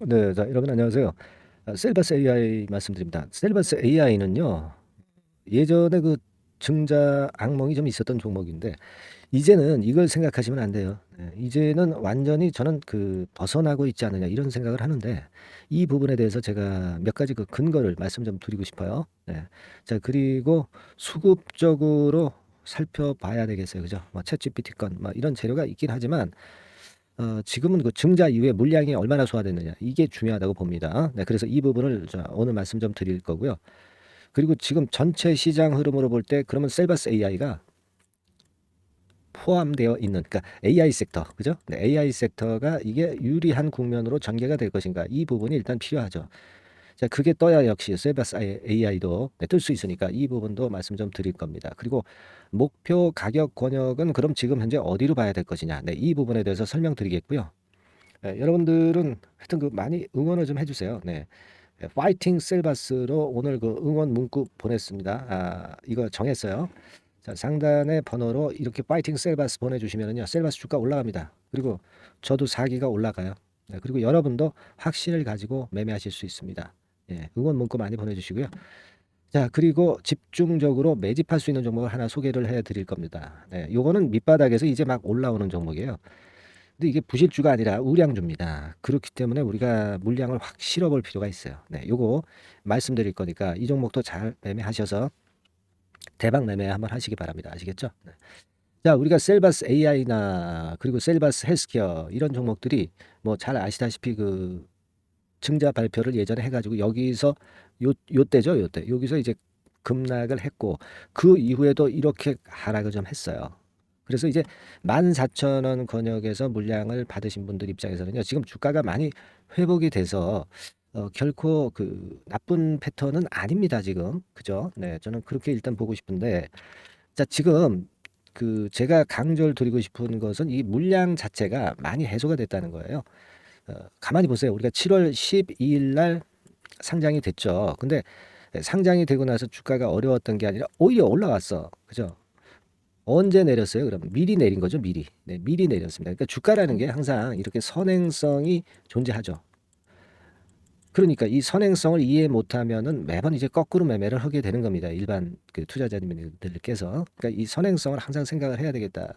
네. 자, 여러분 안녕하세요. 셀바스 AI 말씀드립니다. 셀바스 AI는요. 예전에 그 증자 악몽이 좀 있었던 종목인데 이제는 이걸 생각하시면 안 돼요. 네. 이제는 완전히 저는 벗어나고 있지 않느냐 이런 생각을 하는데 이 부분에 대해서 제가 몇 가지 그 근거를 말씀 좀 드리고 싶어요. 네. 자, 그리고 수급적으로 살펴봐야 되겠어요. 그죠? 뭐 챗GPT 건 뭐 이런 재료가 있긴 하지만 지금은 그 증자 이후에 물량이 얼마나 소화됐느냐 이게 중요하다고 봅니다. 네, 그래서 이 부분을 오늘 말씀 좀 드릴 거고요. 그리고 지금 전체 시장 흐름으로 볼 때 그러면 셀바스 AI가 포함되어 있는 그러니까 AI 섹터 그죠? 네, AI 섹터가 이게 유리한 국면으로 전개가 될 것인가 이 부분이 일단 필요하죠. 자, 그게 떠야 역시 셀바스 AI도 뜰 수 있으니까 이 부분도 말씀 좀 드릴 겁니다. 그리고 목표 가격 권역은 그럼 지금 현재 어디로 봐야 될 것이냐. 네, 이 부분에 대해서 설명드리겠고요. 네, 여러분들은 하여튼 많이 응원을 좀 해주세요. 네. 파이팅 셀바스로 오늘 그 응원 문구 보냈습니다. 이거 정했어요. 자, 상단의 번호로 이렇게 파이팅 셀바스 보내주시면요. 셀바스 주가 올라갑니다. 그리고 저도 사기가 올라가요. 네, 그리고 여러분도 확신을 가지고 매매하실 수 있습니다. 예, 응원 문구 많이 보내주시고요. 자, 그리고 집중적으로 매집할 수 있는 종목을 하나 소개를 해 드릴 겁니다. 네, 요거는 밑바닥에서 이제 막 올라오는 종목이에요. 근데 이게 부실주가 아니라 우량주입니다. 그렇기 때문에 우리가 물량을 확 실어볼 필요가 있어요. 네, 요거 말씀드릴 거니까 이 종목도 잘 매매하셔서 대박 매매 한번 하시기 바랍니다. 아시겠죠? 네. 자, 우리가 셀바스 AI나 그리고 셀바스 헬스케어 이런 종목들이 뭐 잘 아시다시피 그 증자 발표를 예전에 해가지고 여기서 요때죠, 요때 여기서 이제 급락을 했고 그 이후에도 이렇게 하락을 좀 했어요. 그래서 이제 14,000원 권역에서 물량을 받으신 분들 입장에서는요. 지금 주가가 많이 회복이 돼서 결코 그 나쁜 패턴은 아닙니다, 지금. 그죠? 네, 저는 그렇게 일단 보고 싶은데 자, 지금 제가 강조를 드리고 싶은 것은 이 물량 자체가 많이 해소가 됐다는 거예요. 가만히 보세요. 우리가 7월 12일 날 상장이 됐죠. 근데 상장이 되고 나서 주가가 어려웠던 게 아니라 오히려 올라왔어. 그죠? 언제 내렸어요? 그럼 미리 내린 거죠, 미리. 네, 미리 내렸습니다. 그러니까 주가라는 게 항상 이렇게 선행성이 존재하죠. 그러니까 이 선행성을 이해 못하면은 매번 이제 거꾸로 매매를 하게 되는 겁니다. 일반 그 투자자님들께서. 그러니까 이 선행성을 항상 생각을 해야 되겠다.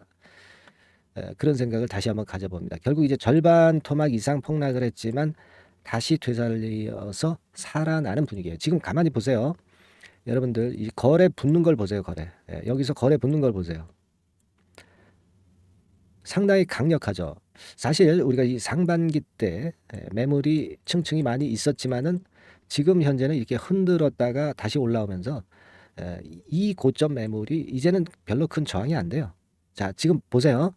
그런 생각을 다시 한번 가져봅니다. 결국 이제 절반 토막 이상 폭락을 했지만 다시 되살려서 살아나는 분위기예요. 지금 가만히 보세요. 여러분들 이 거래 붙는 걸 보세요. 거래. 여기서 거래 붙는 걸 보세요. 상당히 강력하죠. 사실 우리가 이 상반기 때 매물이 층층이 많이 있었지만은 지금 현재는 이렇게 흔들었다가 다시 올라오면서 이 고점 매물이 이제는 별로 큰 저항이 안 돼요. 자, 지금 보세요.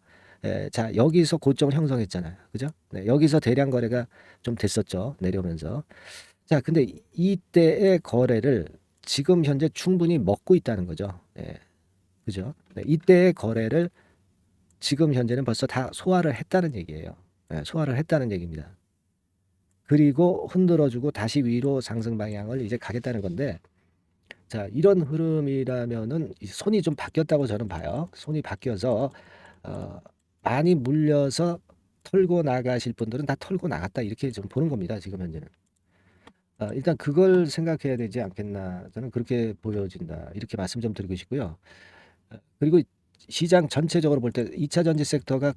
자, 여기서 고점을 형성했잖아요. 그죠? 네, 여기서 대량 거래가 좀 됐었죠. 내려오면서. 자, 근데 이때의 거래를 지금 현재 충분히 먹고 있다는 거죠. 네, 그죠? 네, 이때의 거래를 지금 현재는 벌써 다 소화를 했다는 얘기예요. 소화를 했다는 얘기입니다. 그리고 흔들어주고 다시 위로 상승 방향을 이제 가겠다는 건데, 자, 이런 흐름이라면은 손이 좀 바뀌었다고 저는 봐요. 손이 바뀌어서 어, 많이 물려서 털고 나가실 분들은 다 털고 나갔다 이렇게 좀 보는 겁니다. 지금 현재는. 일단 그걸 생각해야 되지 않겠나. 저는 그렇게 보여진다. 이렇게 말씀 좀 드리고 싶고요. 그리고 시장 전체적으로 볼 때 2차 전지 섹터가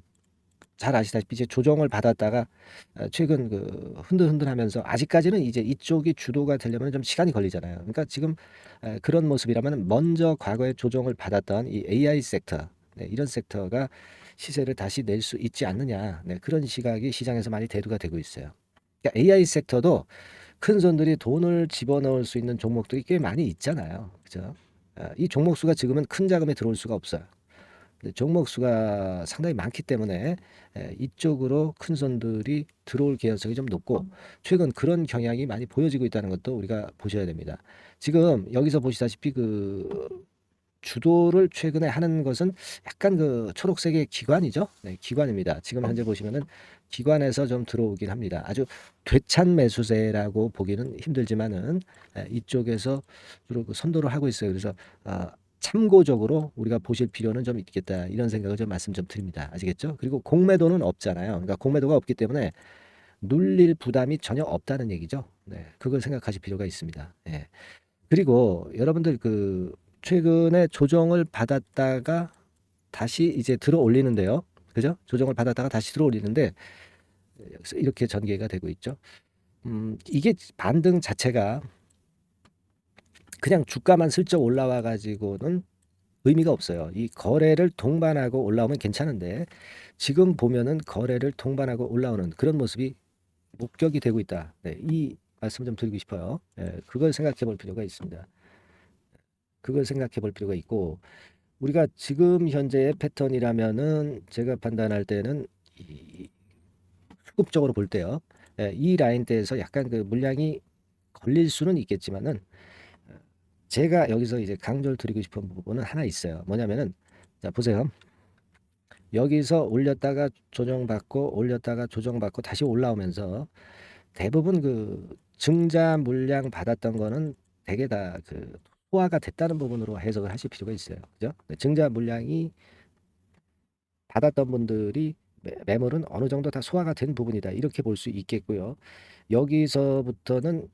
잘 아시다시피 이제 조정을 받았다가 최근 흔들흔들하면서 아직까지는 이제 이쪽이 주도가 되려면 좀 시간이 걸리잖아요. 그러니까 지금 그런 모습이라면 먼저 과거에 조정을 받았던 이 AI 섹터, 네, 이런 섹터가 시세를 다시 낼 수 있지 않느냐. 네, 그런 시각이 시장에서 많이 대두가 되고 있어요. 그러니까 AI 섹터도 큰 손들이 돈을 집어넣을 수 있는 종목들이 꽤 많이 있잖아요. 그죠? 이 종목 수가 지금은 큰 자금이 들어올 수가 없어요. 종목 수가 상당히 많기 때문에 이쪽으로 큰 손들이 들어올 개연성이 좀 높고 최근 그런 경향이 많이 보여지고 있다는 것도 우리가 보셔야 됩니다. 지금 여기서 보시다시피 주도를 최근에 하는 것은 약간 초록색의 기관이죠. 네, 기관입니다. 지금 현재 보시면은 기관에서 좀 들어오긴 합니다. 아주 되찬 매수세라고 보기는 힘들지만은 이쪽에서 주로 선도를 하고 있어요. 그래서 참고적으로 우리가 보실 필요는 좀 있겠다 이런 생각을 좀 말씀 좀 드립니다. 아시겠죠? 그리고 공매도는 없잖아요. 그러니까 공매도가 없기 때문에 눌릴 부담이 전혀 없다는 얘기죠. 네, 그걸 생각하실 필요가 있습니다. 예. 그리고 여러분들 그 최근에 조정을 받았다가 다시 이제 들어 올리는데요. 그죠? 조정을 받았다가 다시 들어 올리는데 이렇게 전개가 되고 있죠. 이게 반등 자체가 그냥 주가만 슬쩍 올라와 가지고는 의미가 없어요. 이 거래를 동반하고 올라오면 괜찮은데 지금 보면은 거래를 동반하고 올라오는 그런 모습이 목격이 되고 있다. 네, 이 말씀을 좀 드리고 싶어요. 예, 그걸 생각해 볼 필요가 있습니다. 그걸 생각해 볼 필요가 있고 우리가 지금 현재의 패턴이라면은 제가 판단할 때는 이 수급적으로 볼 때요. 예, 이 라인대에서 약간 그 물량이 걸릴 수는 있겠지만은 제가 여기서 이제 강조를 드리고 싶은 부분은 하나 있어요. 뭐냐면은 자 보세요. 여기서 올렸다가 조정받고 올렸다가 조정받고 다시 올라오면서 대부분 그 증자 물량 받았던 거는 대개 다 그 소화가 됐다는 부분으로 해석을 하실 필요가 있어요. 그죠? 네, 증자 물량이 받았던 분들이 매물은 어느 정도 다 소화가 된 부분이다. 이렇게 볼 수 있겠고요. 여기서부터는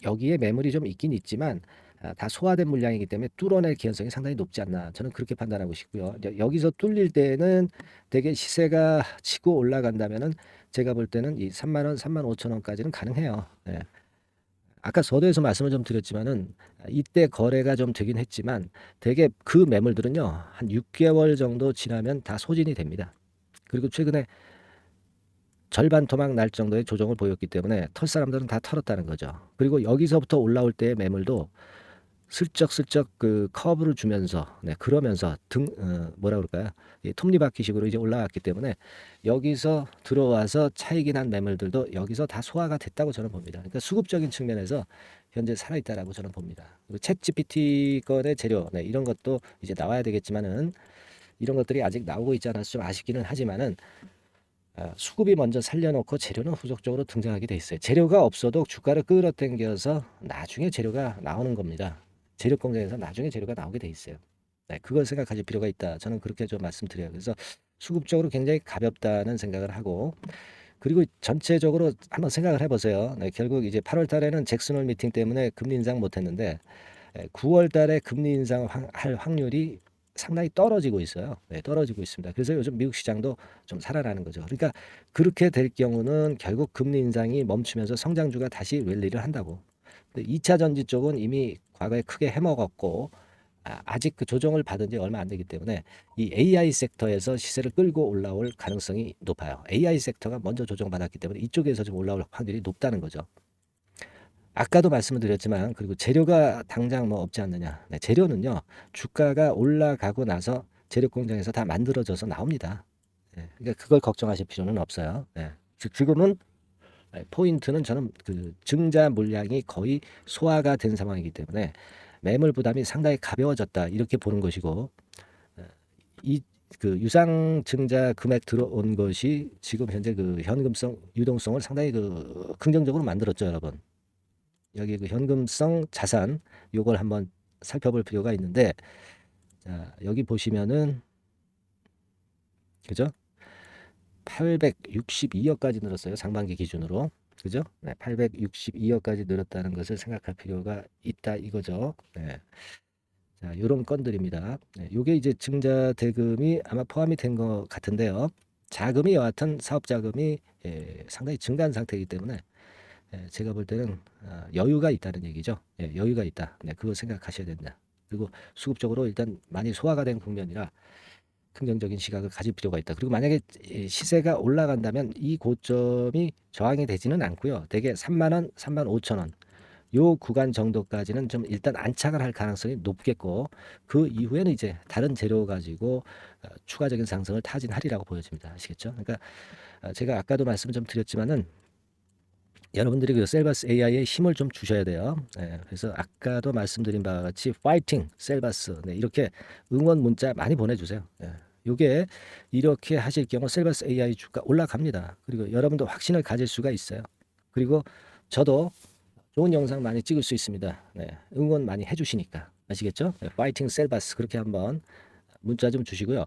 여기에 매물이 좀 있긴 있지만 다 소화된 물량이기 때문에 뚫어낼 개연성이 상당히 높지 않나 저는 그렇게 판단하고 싶고요. 여기서 뚫릴 때는 되게 시세가 치고 올라간다면은 제가 볼 때는 이 3만 원, 3만 5천 원까지는 가능해요. 예. 아까 서두에서 말씀을 좀 드렸지만은 이때 거래가 좀 되긴 했지만 되게 그 매물들은요 한 6개월 정도 지나면 다 소진이 됩니다. 그리고 최근에 절반 토막 날 정도의 조정을 보였기 때문에 털 사람들은 다 털었다는 거죠. 그리고 여기서부터 올라올 때의 매물도 슬쩍슬쩍 그 커브를 주면서 그러면서 뭐라 그럴까요? 이 톱니바퀴식으로 이제 올라왔기 때문에 여기서 들어와서 차익이 난 매물들도 여기서 다 소화가 됐다고 저는 봅니다. 그러니까 수급적인 측면에서 현재 살아있다라고 저는 봅니다. 그리고 챗 GPT 건의 재료 이런 것도 이제 나와야 되겠지만은 이런 것들이 아직 나오고 있지 않아서 좀 아쉽기는 하지만은 수급이 먼저 살려놓고 재료는 후속적으로 등장하게 돼 있어요. 재료가 없어도 주가를 끌어당겨서 나중에 재료가 나오는 겁니다. 재료 공장에서 나중에 재료가 나오게 돼 있어요. 네, 그걸 생각하실 필요가 있다. 저는 그렇게 좀 말씀드려요. 그래서 수급적으로 굉장히 가볍다는 생각을 하고 그리고 전체적으로 한번 생각을 해보세요. 네, 결국 이제 8월 달에는 잭슨홀 미팅 때문에 금리 인상 못했는데 9월 달에 금리 인상할 확률이 상당히 떨어지고 있어요. 네, 떨어지고 있습니다. 그래서 요즘 미국 시장도 좀 살아나는 거죠. 그러니까 그렇게 될 경우는 결국 금리 인상이 멈추면서 성장주가 다시 랠리를 한다고. 근데 2차 전지 쪽은 이미 과거에 크게 해먹었고 아직 그 조정을 받은 지 얼마 안 되기 때문에 이 AI 섹터에서 시세를 끌고 올라올 가능성이 높아요. AI 섹터가 먼저 조정받았기 때문에 이쪽에서 좀 올라올 확률이 높다는 거죠. 아까도 말씀을 드렸지만 그리고 재료가 당장 뭐 없지 않느냐. 네, 재료는요. 주가가 올라가고 나서 재료 공장에서 다 만들어져서 나옵니다. 네, 그러니까 그걸 걱정하실 필요는 없어요. 네. 지금은 포인트는 저는 그 증자 물량이 거의 소화가 된 상황이기 때문에 매물 부담이 상당히 가벼워졌다 이렇게 보는 것이고 이 그 유상 증자 금액 들어온 것이 지금 현재 그 현금성 유동성을 상당히 그 긍정적으로 만들었죠, 여러분. 여기 그 현금성 자산 요걸 한번 살펴볼 필요가 있는데 자, 여기 보시면은 그죠? 862억까지 늘었어요. 상반기 기준으로. 그죠? 네, 862억까지 늘었다는 것을 생각할 필요가 있다 이거죠. 네. 자, 요런 건들입니다. 네, 요게 이제 증자 대금이 아마 포함이 된 것 같은데요. 자금이 여하튼 사업 자금이 상당히 증가한 상태이기 때문에 제가 볼 때는 여유가 있다는 얘기죠. 예, 여유가 있다. 네, 그거 생각하셔야 된다. 그리고 수급적으로 일단 많이 소화가 된 국면이라 긍정적인 시각을 가질 필요가 있다. 그리고 만약에 시세가 올라간다면 이 고점이 저항이 되지는 않고요. 대개 3만 원, 3만 5천 원. 요 구간 정도까지는 좀 일단 안착을 할 가능성이 높겠고 그 이후에는 이제 다른 재료 가지고 추가적인 상승을 타진하리라고 보여집니다. 아시겠죠? 그러니까 제가 아까도 말씀을 좀 드렸지만은 여러분들이 그 셀바스 AI에 힘을 좀 주셔야 돼요. 네, 그래서 아까도 말씀드린 바와 같이 파이팅 셀바스 이렇게 응원 문자 많이 보내주세요. 요게 이렇게 하실 경우 셀바스 AI 주가 올라갑니다. 그리고 여러분도 확신을 가질 수가 있어요. 그리고 저도 좋은 영상 많이 찍을 수 있습니다. 응원 많이 해주시니까 아시겠죠? 파이팅 셀바스 그렇게 한번 문자 좀 주시고요.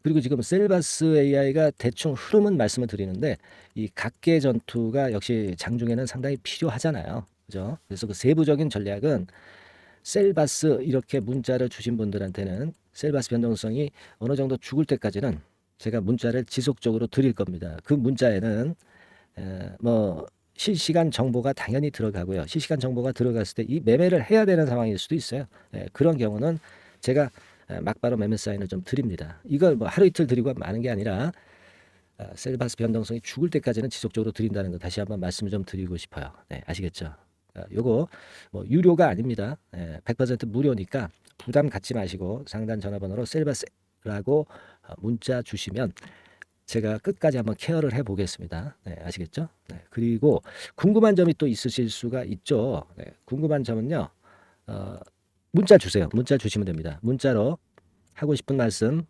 그리고 지금 셀바스 AI가 대충 흐름은 말씀을 드리는데 이 각계 전투가 역시 장중에는 상당히 필요하잖아요. 그죠? 그래서 그 세부적인 전략은 셀바스 이렇게 문자를 주신 분들한테는 셀바스 변동성이 어느 정도 죽을 때까지는 제가 문자를 지속적으로 드릴 겁니다. 그 문자에는 뭐 실시간 정보가 당연히 들어가고요. 실시간 정보가 들어갔을 때 이 매매를 해야 되는 상황일 수도 있어요. 그런 경우는 제가 막바로 매매 사인을 좀 드립니다. 이걸 뭐 하루 이틀 드리고 마는 게 아니라 셀바스 변동성이 죽을 때까지는 지속적으로 드린다는 거 다시 한번 말씀을 좀 드리고 싶어요. 네, 아시겠죠? 요거 뭐 유료가 아닙니다. 100% 무료니까 부담 갖지 마시고 상단 전화번호로 셀바스라고 문자 주시면 제가 끝까지 한번 케어를 해 보겠습니다. 네, 아시겠죠? 네, 그리고 궁금한 점이 또 있으실 수가 있죠. 네, 궁금한 점은요. 문자 주세요. 문자 주시면 됩니다. 문자로 하고 싶은 말씀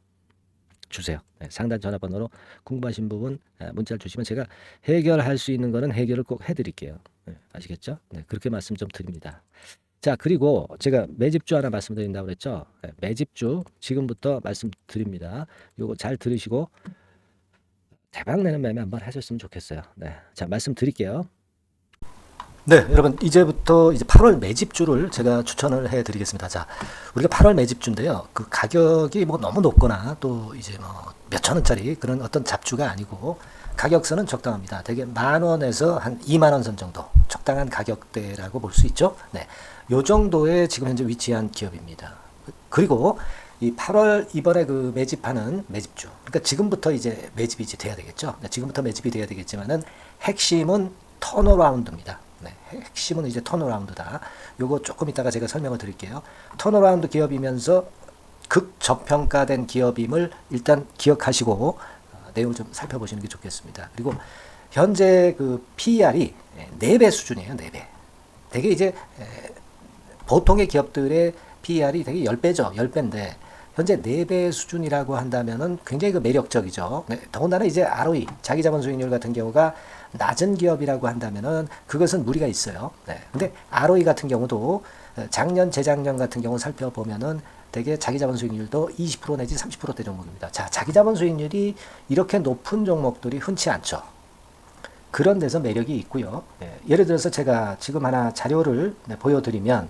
주세요. 네, 상단 전화번호로 궁금하신 부분 문자를 주시면 제가 해결할 수 있는 거는 해결을 꼭 해드릴게요. 네, 아시겠죠? 네, 그렇게 말씀 좀 드립니다. 자, 그리고 제가 매집주 하나 말씀드린다고 그랬죠? 네, 매집주 지금부터 말씀드립니다. 요거 잘 들으시고 대박 내는 매매 한번 하셨으면 좋겠어요. 네, 자 말씀드릴게요. 네, 여러분 이제부터 이제 8월 매집주를 제가 추천을 해드리겠습니다. 자, 우리가 8월 매집주인데요. 그 가격이 뭐 너무 높거나 또 이제 뭐 몇천 원짜리 그런 어떤 잡주가 아니고 가격선은 적당합니다. 대개 10,000원에서 한 20,000원 선 정도 적당한 가격대라고 볼 수 있죠. 네, 요 정도에 지금 현재 위치한 기업입니다. 그리고 이 8월 이번에 그 매집하는 매집주, 그러니까 지금부터 이제 매집이 이제 돼야 되겠죠. 네, 지금부터 매집이 돼야 되겠지만은 핵심은 턴어라운드입니다. 네, 핵심은 이제 턴어라운드다. 요거 조금 이따가 제가 설명을 드릴게요. 턴어라운드 기업이면서 극저평가된 기업임을 일단 기억하시고 내용을 좀 살펴보시는 게 좋겠습니다. 그리고 현재 그 PER이 4배 수준이에요. 4배. 되게 이제 보통의 기업들의 PER이 되게 10배죠. 10배인데 현재 4배 수준이라고 한다면은 굉장히 그 매력적이죠. 네, 더군다나 이제 ROE, 자기자본 수익률 같은 경우가 낮은 기업이라고 한다면은 그것은 무리가 있어요. 네. 근데 ROE 같은 경우도 작년, 재작년 같은 경우 살펴보면은 되게 자기자본 수익률도 20% 내지 30%대 종목입니다. 자, 자기자본 수익률이 이렇게 높은 종목들이 흔치 않죠. 그런 데서 매력이 있고요. 네. 예를 들어서 제가 지금 하나 자료를 보여드리면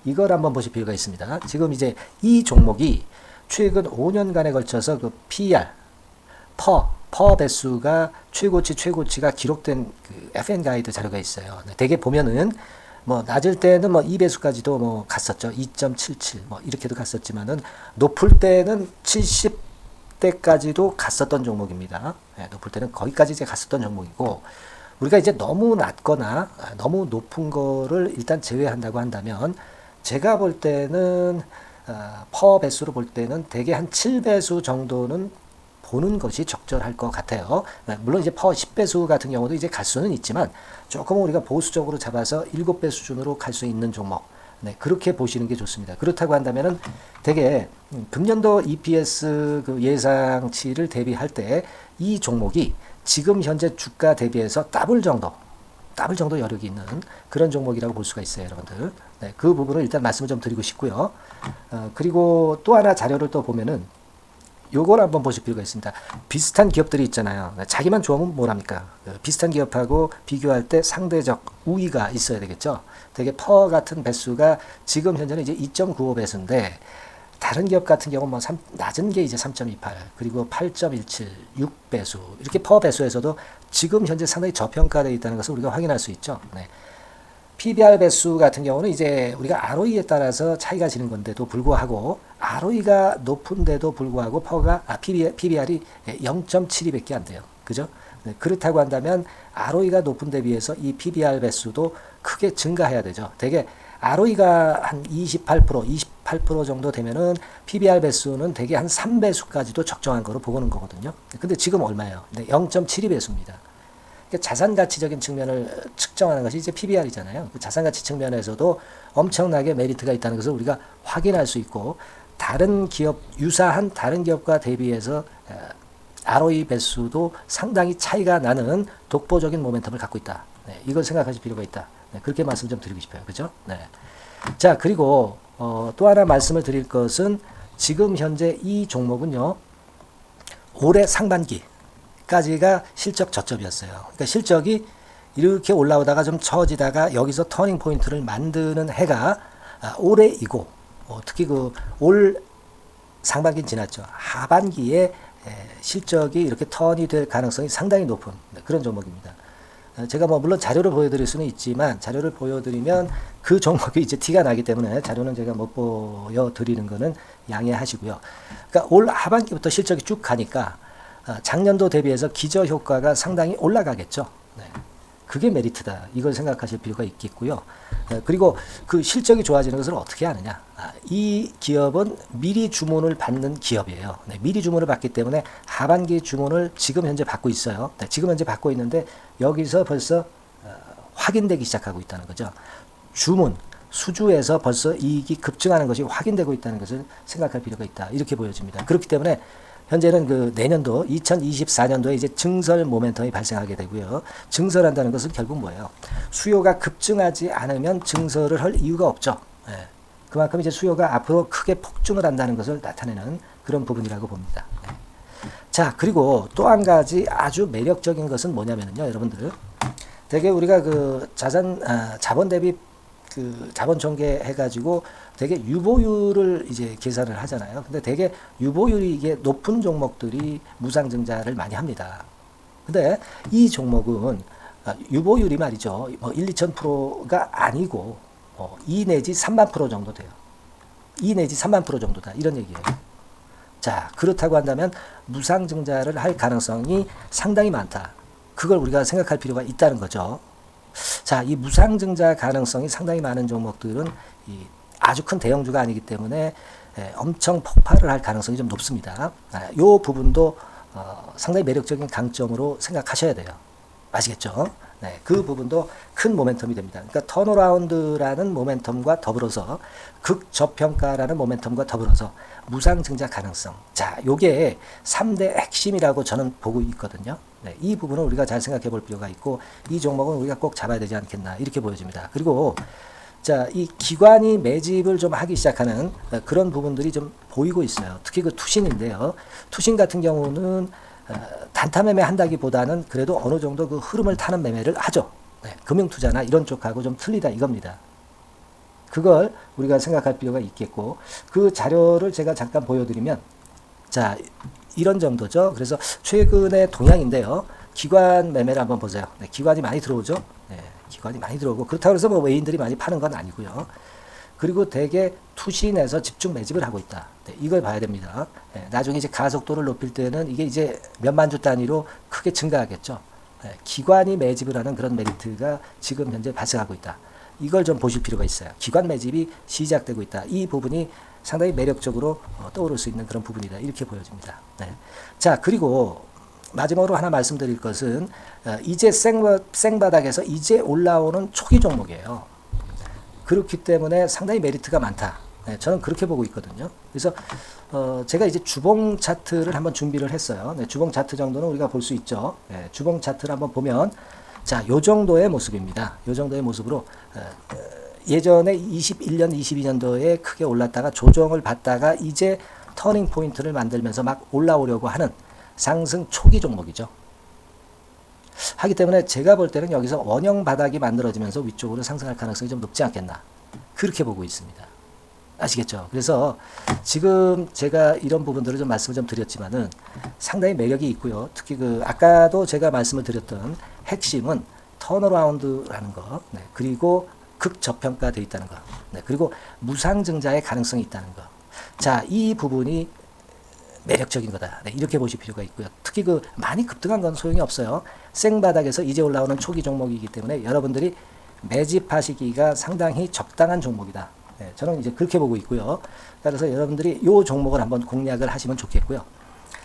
이걸 한번 보실 필요가 있습니다. 지금 이제 이 종목이 최근 5년간에 걸쳐서 그 PER, 퍼 배수가 최고치가 기록된 그 FN 가이드 자료가 있어요. 대개 보면은 뭐 낮을 때는 뭐 2배수까지도 뭐 갔었죠. 2.77 뭐 이렇게도 갔었지만은 높을 때는 70대까지도 갔었던 종목입니다. 네, 높을 때는 거기까지 이제 갔었던 종목이고 우리가 이제 너무 낮거나 너무 높은 거를 일단 제외한다고 한다면 제가 볼 때는 퍼 배수로 볼 때는 대개 한 7배수 정도는 보는 것이 적절할 것 같아요. 물론 이제 퍼 10배수 같은 경우도 이제 갈 수는 있지만 조금 우리가 보수적으로 잡아서 7배 수준으로 갈 수 있는 종목. 네, 그렇게 보시는 게 좋습니다. 그렇다고 한다면은 되게 금년도 EPS 그 예상치를 대비할 때 이 종목이 지금 현재 주가 대비해서 더블 정도 여력이 있는 그런 종목이라고 볼 수가 있어요, 여러분들. 네, 그 부분을 일단 말씀을 좀 드리고 싶고요. 그리고 또 하나 자료를 또 보면은 요걸 한번 보실 필요가 있습니다. 비슷한 기업들이 있잖아요. 자기만 좋으면 뭐랍니까? 비슷한 기업하고 비교할 때 상대적 우위가 있어야 되겠죠. 되게 퍼 같은 배수가 지금 현재는 이제 2.95배수인데 다른 기업 같은 경우는 뭐 낮은 게 이제 3.28 그리고 8.17 6배수 이렇게 퍼 배수에서도 지금 현재 상당히 저평가되어 있다는 것을 우리가 확인할 수 있죠. 네. PBR 배수 같은 경우는 이제 우리가 ROE에 따라서 차이가 지는 건데도 불구하고 ROE가 높은데도 불구하고 PBR이 0.72밖에 안 돼요. 그죠? 네, 그렇다고 한다면 ROE가 높은 데 비해서 이 PBR 배수도 크게 증가해야 되죠. 되게 ROE가 한 28% 정도 되면은 PBR 배수는 되게 한 3배수까지도 적정한 거로 보고는 거거든요. 근데 지금 얼마예요? 네, 0.72배수입니다. 자산 가치적인 측면을 측정하는 것이 이제 PBR이잖아요. 그 자산 가치 측면에서도 엄청나게 메리트가 있다는 것을 우리가 확인할 수 있고 다른 기업 유사한 다른 기업과 대비해서 ROE 배수도 상당히 차이가 나는 독보적인 모멘텀을 갖고 있다. 네, 이걸 생각하실 필요가 있다. 네, 그렇게 말씀 좀 드리고 싶어요. 그죠? 네. 자, 그리고 또 하나 말씀을 드릴 것은 지금 현재 이 종목은요, 올해 상반기까지가 실적 저점이었어요. 그러니까 실적이 이렇게 올라오다가 좀 처지다가 여기서 터닝 포인트를 만드는 해가 올해이고, 특히 그 올 상반기는 지났죠. 하반기에 실적이 이렇게 턴이 될 가능성이 상당히 높은 그런 종목입니다. 제가 뭐 물론 자료를 보여드릴 수는 있지만 자료를 보여드리면 그 종목이 이제 티가 나기 때문에 자료는 제가 못 보여드리는 거는 양해하시고요. 그러니까 올 하반기부터 실적이 쭉 가니까 작년도 대비해서 기저 효과가 상당히 올라가겠죠. 네. 그게 메리트다. 이걸 생각하실 필요가 있겠고요. 그리고 그 실적이 좋아지는 것을 어떻게 하느냐. 이 기업은 미리 주문을 받는 기업이에요. 네, 미리 주문을 받기 때문에 하반기 주문을 지금 현재 받고 있어요. 네, 지금 현재 받고 있는데 여기서 벌써 확인되기 시작하고 있다는 거죠. 주문, 수주에서 벌써 이익이 급증하는 것이 확인되고 있다는 것을 생각할 필요가 있다. 이렇게 보여집니다. 그렇기 때문에 현재는 그 내년도 2024년도에 이제 증설 모멘텀이 발생하게 되고요. 증설한다는 것은 결국 뭐예요? 수요가 급증하지 않으면 증설을 할 이유가 없죠. 예. 그만큼 이제 수요가 앞으로 크게 폭증을 한다는 것을 나타내는 그런 부분이라고 봅니다. 예. 자, 그리고 또 한 가지 아주 매력적인 것은 뭐냐면요, 여러분들. 되게 우리가 그 자본 대비 그 자본 전개해가지고 되게 유보율을 이제 계산을 하잖아요. 근데 되게 유보율이 이게 높은 종목들이 무상증자를 많이 합니다. 근데 이 종목은 유보율이 말이죠. 뭐 1, 2,000%가 아니고 2 내지 3만 프로 정도 돼요. 2 내지 3만 프로 정도다. 이런 얘기예요. 자, 그렇다고 한다면 무상증자를 할 가능성이 상당히 많다. 그걸 우리가 생각할 필요가 있다는 거죠. 자, 이 무상증자 가능성이 상당히 많은 종목들은 아주 큰 대형주가 아니기 때문에 엄청 폭발을 할 가능성이 좀 높습니다. 이 부분도 상당히 매력적인 강점으로 생각하셔야 돼요. 아시겠죠? 네, 그 부분도 큰 모멘텀이 됩니다. 그러니까 턴어라운드라는 모멘텀과 더불어서 극저평가라는 모멘텀과 더불어서 무상증자 가능성. 자, 요게 3대 핵심이라고 저는 보고 있거든요. 네, 이 부분을 우리가 잘 생각해 볼 필요가 있고 이 종목은 우리가 꼭 잡아야 되지 않겠나 이렇게 보여집니다. 그리고 자, 이 기관이 매집을 좀 하기 시작하는 그런 부분들이 좀 보이고 있어요. 특히 그 투신인데요. 투신 같은 경우는 단타 매매 한다기보다는 그래도 어느 정도 그 흐름을 타는 매매를 하죠. 네, 금융투자나 이런 쪽하고 좀 틀리다 이겁니다. 그걸 우리가 생각할 필요가 있겠고 그 자료를 제가 잠깐 보여드리면 자, 이런 정도죠. 그래서 최근의 동향인데요. 기관 매매를 한번 보세요. 네, 기관이 많이 들어오죠. 네, 기관이 많이 들어오고 그렇다고 해서 뭐 외인들이 많이 파는 건 아니고요. 그리고 대개 투신에서 집중 매집을 하고 있다. 네, 이걸 봐야 됩니다. 네, 나중에 이제 가속도를 높일 때는 이게 이제 몇만 주 단위로 크게 증가하겠죠. 네, 기관이 매집을 하는 그런 메리트가 지금 현재 발생하고 있다. 이걸 좀 보실 필요가 있어요. 기관 매집이 시작되고 있다. 이 부분이 상당히 매력적으로 떠오를 수 있는 그런 부분이다. 이렇게 보여집니다. 네. 자, 그리고 마지막으로 하나 말씀드릴 것은 이제 생바닥에서 이제 올라오는 초기 종목이에요. 그렇기 때문에 상당히 메리트가 많다. 네, 저는 그렇게 보고 있거든요. 그래서 제가 이제 주봉 차트를 한번 준비를 했어요. 네, 주봉 차트 정도는 우리가 볼 수 있죠. 네, 주봉 차트를 한번 보면 자, 요 정도의 모습입니다. 요 정도의 모습으로 예전에 21년, 22년도에 크게 올랐다가 조정을 받다가 이제 터닝 포인트를 만들면서 막 올라오려고 하는 상승 초기 종목이죠. 하기 때문에 제가 볼 때는 여기서 원형 바닥이 만들어지면서 위쪽으로 상승할 가능성이 좀 높지 않겠나. 그렇게 보고 있습니다. 아시겠죠? 그래서 지금 제가 이런 부분들을 좀 말씀을 좀 드렸지만은 상당히 매력이 있고요. 특히 그 아까도 제가 말씀을 드렸던 핵심은 턴어라운드라는 거, 네, 그리고 극저평가되어 있다는 거, 네, 그리고 무상증자의 가능성이 있다는 거. 자, 이 부분이 매력적인 거다. 네, 이렇게 보실 필요가 있고요. 특히 그 많이 급등한 건 소용이 없어요. 생바닥에서 이제 올라오는 초기 종목이기 때문에 여러분들이 매집하시기가 상당히 적당한 종목이다. 네, 저는 이제 그렇게 보고 있고요. 따라서 여러분들이 이 종목을 한번 공략을 하시면 좋겠고요.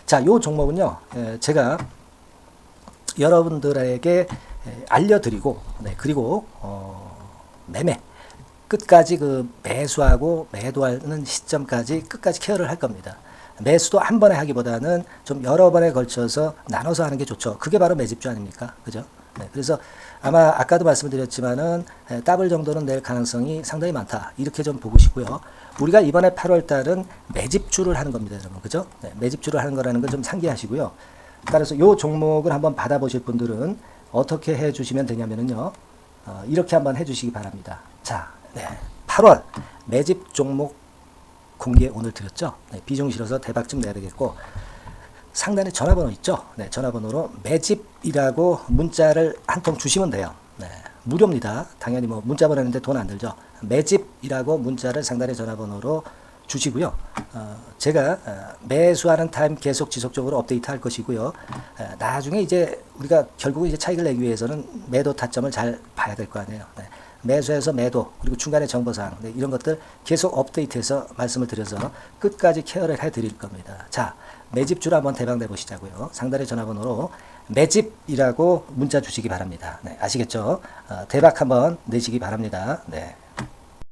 자, 이 종목은요, 제가 여러분들에게 알려드리고, 네, 그리고 매매 끝까지 그 매수하고 매도하는 시점까지 끝까지 케어를 할 겁니다. 매수도 한 번에 하기보다는 좀 여러 번에 걸쳐서 나눠서 하는 게 좋죠. 그게 바로 매집주 아닙니까? 그죠? 네, 그래서 아마 아까도 말씀드렸지만은 더블 정도는 낼 가능성이 상당히 많다. 이렇게 좀 보시고요. 우리가 이번에 8월 달은 매집주를 하는 겁니다, 여러분. 그죠? 네, 매집주를 하는 거라는 걸 좀 상기하시고요. 따라서 이 종목을 한번 받아보실 분들은 어떻게 해 주시면 되냐면요. 이렇게 한번 해 주시기 바랍니다. 자, 네, 8월 매집 종목 공개 오늘 드렸죠. 네, 비중 실어서 대박 좀 내야 되겠고, 상단에 전화번호 있죠. 네, 전화번호로 매집이라고 문자를 한 통 주시면 돼요. 네, 무료입니다. 당연히 뭐 문자 보내는데 돈 안 들죠. 매집이라고 문자를 상단의 전화번호로 주시고요. 제가 매수하는 타임 계속 지속적으로 업데이트 할 것이고요. 나중에 이제 우리가 결국 이제 차익을 내기 위해서는 매도 타점을 잘 봐야 될 거 아니에요. 네. 매수해서 매도, 그리고 중간에 정보사항, 네, 이런 것들 계속 업데이트해서 말씀을 드려서 끝까지 케어를 해드릴 겁니다. 자, 매집주로 한번 대박 내보시자고요. 상단의 전화번호로 매집이라고 문자 주시기 바랍니다. 네, 아시겠죠? 대박 한번 내시기 바랍니다. 네.